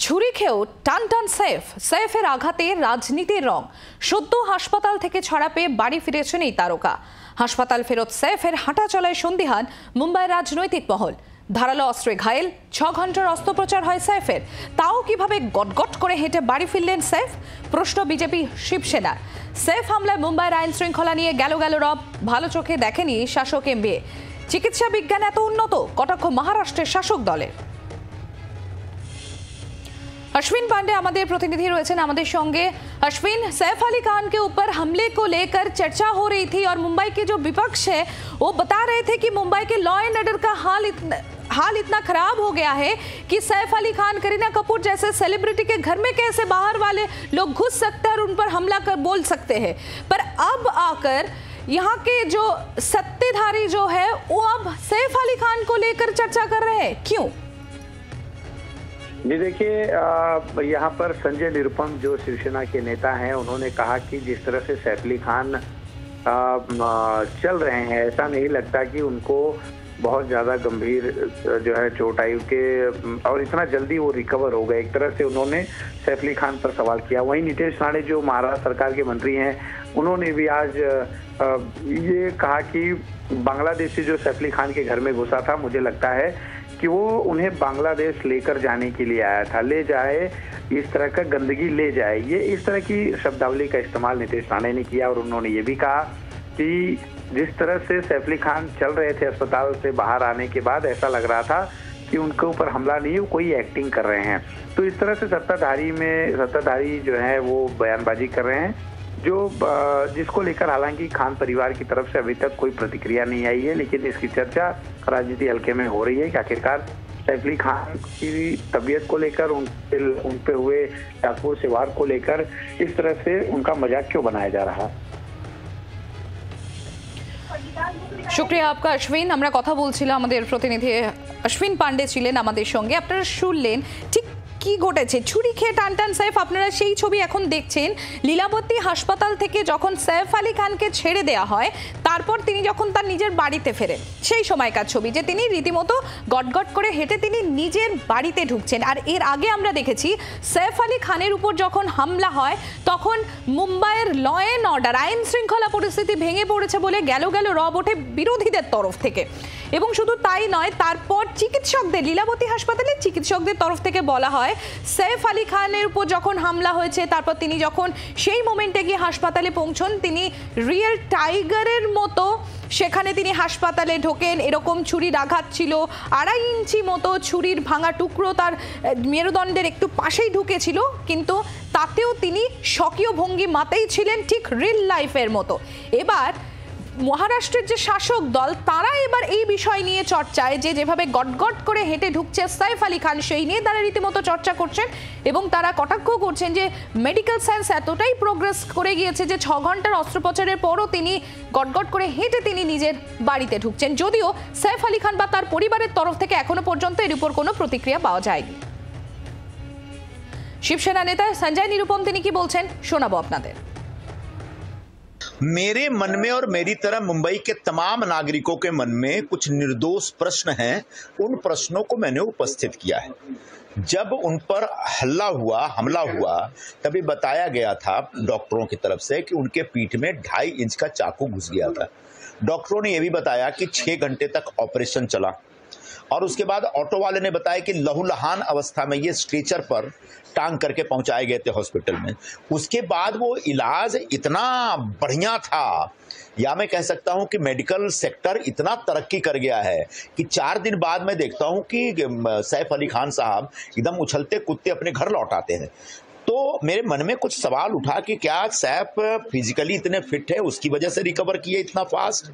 ছুরি খেয়েও টান টান সৈফের আঘাতে রাজনীতির রং। সদ্য হাসপাতাল থেকে ছাড়া পেয়ে বাড়ি ফিরেছেন এই তারকা। হাসপাতাল ফেরত সৈফের হাঁটা চলায় সন্দিহান মুম্বাইয়ের রাজনৈতিক মহল। ধারালো অস্ত্রে ঘায়েল, 6 ঘন্টার অস্ত্রোপচার হয় সৈফের। তাও কিভাবে গটগট করে হেঁটে বাড়ি ফিরলেন সৈফ? প্রশ্ন বিজেপি শিবসেনার। সৈফ হামলায় মুম্বাইয়ের আইন শৃঙ্খলা নিয়ে গেল রব। ভালো চোখে দেখেনি শাসক এমবিএ। চিকিৎসা বিজ্ঞান এত উন্নত, কটাক্ষ মহারাষ্ট্রের শাসক দলের। अश्विन पांडे हमारे प्रतिनिधि रहे हमारे संगे। अश्विन, सैफ अली खान के ऊपर हमले को लेकर चर्चा हो रही थी और मुंबई के जो विपक्ष है वो बता रहे थे कि मुंबई के लॉ एंड ऑर्डर का हाल इतना खराब हो गया है कि सैफ अली खान, करीना कपूर जैसे सेलिब्रिटी के घर में कैसे बाहर वाले लोग घुस सकते हैं और उन पर हमला कर बोल सकते हैं। पर अब आकर यहाँ के जो सत्ताधारी जो है वो अब सैफ अली खान को लेकर चर्चा कर रहे हैं, क्यों? जी देखिए, यहाँ पर संजय निरुपम जो शिवसेना के नेता हैं, उन्होंने कहा कि जिस तरह से सैफ अली खान चल रहे हैं, ऐसा नहीं लगता कि उनको बहुत ज़्यादा गंभीर जो है चोट आई के और इतना जल्दी वो रिकवर हो गए। एक तरह से उन्होंने सैफ अली खान पर सवाल किया। वहीं नीतीश राणे जो महाराष्ट्र सरकार के मंत्री हैं, उन्होंने भी आज ये कहा कि बांग्लादेशी जो सैफ अली खान के घर में घुसा था, मुझे लगता है कि वो उन्हें बांग्लादेश लेकर जाने के लिए आया था। ले जाए, इस तरह का गंदगी ले जाए, ये इस तरह की शब्दावली का इस्तेमाल नीतीश राणे ने किया। और उन्होंने ये भी कहा कि जिस तरह से सैफ अली खान चल रहे थे अस्पताल से बाहर आने के बाद, ऐसा लग रहा था कि उनके ऊपर हमला नहीं है, वो कोई एक्टिंग कर रहे हैं। तो इस तरह से सत्ताधारी जो है वो बयानबाजी कर रहे हैं, जिसको लेकर हालांकि खान परिवार की तरफ से अभी तक कोई प्रतिक्रिया नहीं आई है। लेकिन इसकी चर्चा राजनीति हल्के में हो रही है कि आखिरकार सैफ अली खान की तबीयत को लेकर, उन पे हुए चाकू से वार को लेकर इस तरह से उनका मजाक क्यों बनाया जा रहा है। शुक्रिया आपका अश्विन। আমরা কথা বলছিলাম, আমাদের প্রতিনিধি अश्विन पांडे ছিলেন আমাদের সঙ্গে। আপনারা শুনলেন ঠিক কি ঘটেছে। ছুরি খেয়ে টান টান সৈফ, আপনারা সেই ছবি এখন দেখছেন। লীলাবতী হাসপাতাল থেকে যখন সৈফ আলী খানকে ছেড়ে দেওয়া হয়, তারপর তিনি যখন তার নিজের বাড়িতে ফেরেন, সেই সময়কার ছবি, যে তিনি রীতিমতো গটগট করে হেঁটে তিনি নিজের বাড়িতে ঢুকছেন। আর এর আগে আমরা দেখেছি সৈফ আলী খানের উপর যখন হামলা হয়, তখন মুম্বাইয়ের ল অ্যান্ড অর্ডার, আইন শৃঙ্খলা পরিস্থিতি ভেঙে পড়েছে বলে গেল রব ওঠে বিরোধীদের তরফ থেকে। এবং শুধু তাই নয়, তারপর চিকিৎসকদের, লীলাবতী হাসপাতালের চিকিৎসকদের তরফ থেকে বলা হয় সৈফ আলী খানের উপর যখন হামলা হয়েছে, তারপর তিনি যখন সেই মোমেন্টে গিয়ে হাসপাতালে পৌঁছন, তিনি রিয়েল টাইগারের মতো সেখানে তিনি হাসপাতালে ঢোকেন। এরকম ছুরির আঘাত ছিল, 2.5 ইঞ্চি মতো ছুরির ভাঙা টুকরো তার মেরুদণ্ডের একটু পাশেই ঢুকেছিল, কিন্তু তাতেও তিনি স্বকীয় ভঙ্গি মাতেই ছিলেন, ঠিক রিল লাইফের মতো। এবার মহারাষ্ট্রের যে শাসক দল, তারা এবার এই বিষয় নিয়ে চর্চায়, যেভাবে গটগট করে হেঁটে ঢুকছে সৈফ আলী খান, সেই নিয়ে তারা রীতিমতো চর্চা করছেন এবং তারা কটাক্ষ করছেন যে মেডিকেল সায়েন্স এতটাই প্রোগ্রেস করে গিয়েছে যে 6 ঘন্টার অস্ত্রোপচারের পরও তিনি গটগট করে হেঁটে তিনি নিজের বাড়িতে ঢুকছেন। যদিও সৈফ আলী খান বা তার পরিবারের তরফ থেকে এখনো পর্যন্ত এর উপর কোনো প্রতিক্রিয়া পাওয়া যায়নি। শিবসেনা নেতা সঞ্জয় নিরুপম তিনি কি বলছেন শোনাবো আপনাদের। मेरे मन में और मेरी तरह मुंबई के तमाम नागरिकों के मन में कुछ निर्दोष प्रश्न हैं। उन प्रश्नों को मैंने उपस्थित किया है। जब उन पर हमला हुआ तभी बताया गया था डॉक्टरों की तरफ से कि उनके पीठ में 2.5 इंच का चाकू घुस गया था। डॉक्टरों ने यह भी बताया कि 6 घंटे तक ऑपरेशन चला और उसके बाद ऑटो वाले ने बताया कि लहूलुहान अवस्था में ये स्ट्रेचर पर टांग करके पहुंचाए गए थे हॉस्पिटल में। उसके बाद वो इलाज इतना बढ़िया था, या मैं कह सकता हूं कि मेडिकल सेक्टर इतना तरक्की कर गया है कि 4 दिन बाद मैं देखता हूं कि सैफ अली खान साहब एकदम उछलते कूदते अपने घर लौट आते हैं। तो मेरे मन में कुछ सवाल उठा कि क्या सैफ फिजिकली इतने फिट है, उसकी वजह से रिकवर किए इतना फास्ट?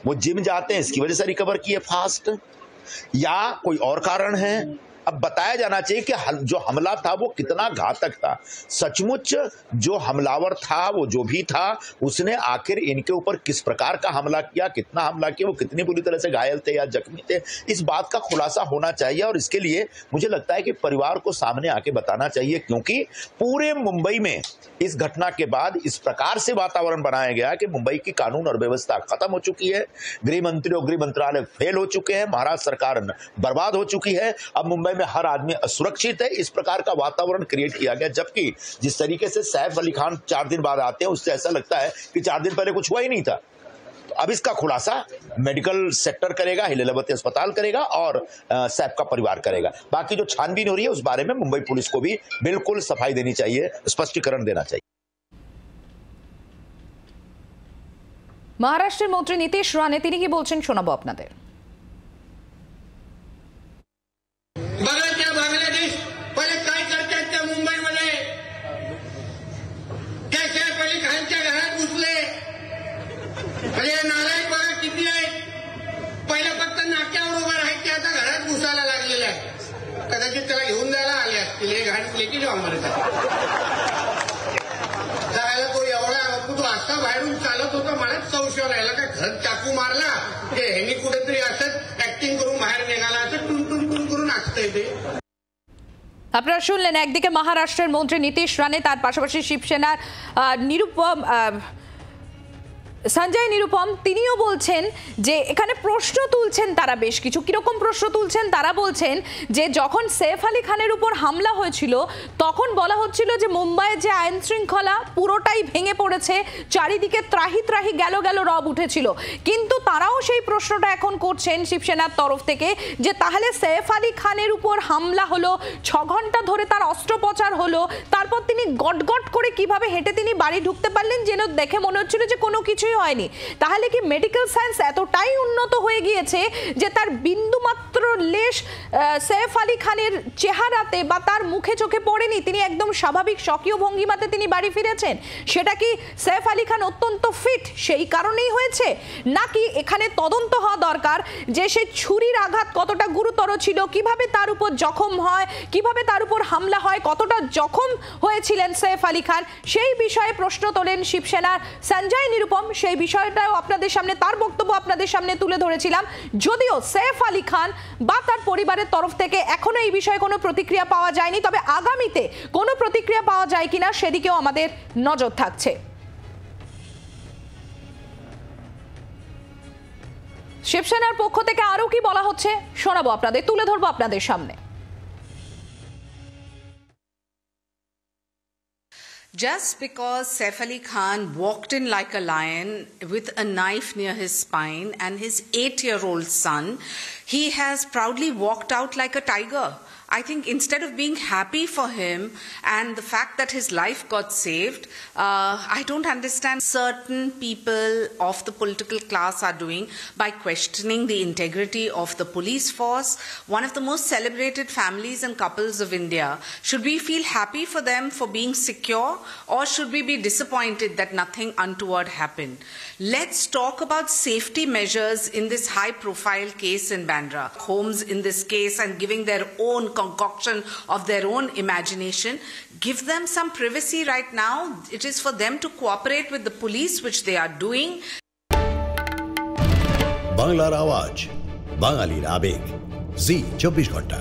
वो जिम जाते हैं, इसकी वजह से रिकवर किए फास्ट, या कोई और कारण है? अब बताया जाना चाहिए कि जो हमला था वो कितना घातक था। सचमुच जो हमलावर था, वो जो भी था, उसने आखिर इनके ऊपर किस प्रकार का हमला किया, कितना हमला किया, वो कितनी बुरी तरह से घायल थे या जख्मी थे, इस बात का खुलासा होना चाहिए। और इसके लिए मुझे लगता है कि परिवार को सामने आके बताना चाहिए, क्योंकि पूरे मुंबई में इस घटना के बाद इस प्रकार से वातावरण बनाया गया कि मुंबई की कानून और व्यवस्था खत्म हो चुकी है, गृह मंत्री और गृह मंत्रालय फेल हो चुके हैं, महाराष्ट्र सरकार बर्बाद हो चुकी है। अब मुंबई मुंबई में हर आदमी असुरक्षित है, इस प्रकार का वातावरण क्रिएट किया गया। जबकि जिस तरीके से सैफ अली खान 4 दिन बाद आते हैं, उससे ऐसा लगता है कि 4 दिन पहले कुछ हुआ ही नहीं था। तो अब इसका खुलासा मेडिकल सेक्टर करेगा, हिलेलावती अस्पताल करेगा और सैफ का परिवार करेगा। बाकी जो छानबीन हो रही है उस बारे में मुंबई पुलिस को भी बिल्कुल सफाई देनी चाहिए, स्पष्टीकरण देना चाहिए। महाराष्ट्रेर मंत्री नीतीश राणे তিনি কি বলছেন শোনাবো আপনাদের। बघा त्या बांगलादेश पहिले काय करतात त्या मुंबईमध्ये त्या सैफ अली खानच्या घरात घुसले। म्हणजे नालायक बघा किती आहे, पहिला फक्त नाक्यावर उभा राहायचे, आता घरात घुसायला लागलेले आहे। कदाचित त्याला घेऊन जायला आले असतील, हे घाट लेकी जाऊ म्हणत जायला तो एवढा तो असा बाहेरून चालत होता, मलाच संशय राहिला काय घर चाकू मारला की ह्यांनी कुठेतरी असंच ऍक्टिंग करून बाहेर निघाला, असं टुन टुन टुन करून असतंय ते। আপনারা শুনলেন একদিকে মহারাষ্ট্রের মন্ত্রী নীতিশ রানে, তার পাশাপাশি শিবসেনার নিরুপম সঞ্জয় নিরুপম তিনিও বলছেন যে এখানে প্রশ্ন তুলছেন তারা বেশ কিছু। কিরকম প্রশ্ন তুলছেন তারা বলছেন যে যখন সৈফ আলী খানের উপর হামলা হয়েছিল তখন বলা হচ্ছিল যে মুম্বাইয়ের যে আইন শৃঙ্খলা পুরোটাই ভেঙে পড়েছে, চারিদিকে ত্রাহি ত্রাহি গেল গেল রব উঠেছিল। কিন্তু তারাও সেই প্রশ্নটা এখন করছেন শিবসেনার তরফ থেকে যে তাহলে সৈফ আলী খানের উপর হামলা হলো, 6 ঘন্টা ধরে তার অস্ত্রোপচার হলো, তারপর তিনি গটগট করে কিভাবে হেঁটে তিনি বাড়ি ঢুকতে পারলেন, যেন দেখে মনে হচ্ছিল যে কোনো কিছুই হয়নি। তাহলে কি মেডিকেল সায়েন্স এতটাই উন্নত হয়ে গিয়েছে যে তার বিন্দুমাত্র লেশ সৈফ আলী খানের চেহারাতে বা তার মুখে চোখে পড়েনি, তিনি একদম স্বাভাবিক স্বকীয় ভঙ্গিমাতে তিনি বাড়ি ফিরেছেন? সেটা কি সৈফ আলী খান অত্যন্ত ফিট সেই কারণেই হয়েছে, নাকি এখানে তদন্ত হওয়া দরকার যে সেই ছুরির আঘাত কতটা গুরুতর ছিল, কিভাবে তার উপর জখম হয়, কিভাবে তার উপর হামলা হয়, কতটা জখম হয়েছিলেন সৈফ আলী খান, সেই বিষয়ে প্রশ্ন তোলেন শিবসেনার সঞ্জয় নিরুপম। সেই বিষয়টাও আপনাদের সামনে, তার বক্তব্য আপনাদের সামনে তুলে ধরেছিলাম। যদিও সৈফ আলী খান বা তার পরিবারের তরফ থেকে এখনো এই বিষয়ে কোনো প্রতিক্রিয়া পাওয়া যায়নি, তবে আগামীতে কোনো প্রতিক্রিয়া পাওয়া যায় কিনা সেদিকেও আমাদের নজর থাকছে। শিবসেনার পক্ষ থেকে আরো কি বলা হচ্ছে শোনাবো আপনাদের, তুলে ধরবো আপনাদের সামনে। Just because Saif Ali Khan walked in like a lion with a knife near his spine and his 8-year-old son, he has proudly walked out like a tiger. I think instead of being happy for him and the fact that his life got saved, I don't understand certain people of the political class are doing by questioning the integrity of the police force, one of the most celebrated families and couples of India. Should we feel happy for them for being secure, or should we be disappointed that nothing untoward happened? Let's talk about safety measures in this high-profile case in Bandra. Holmes in this case and giving their own concoction of their own imagination. Give them some privacy right now. It is for them to cooperate with the police, which they are doing. বাংলার আওয়াজ, বাঙালির আবেগ, জি 24 ঘন্টা।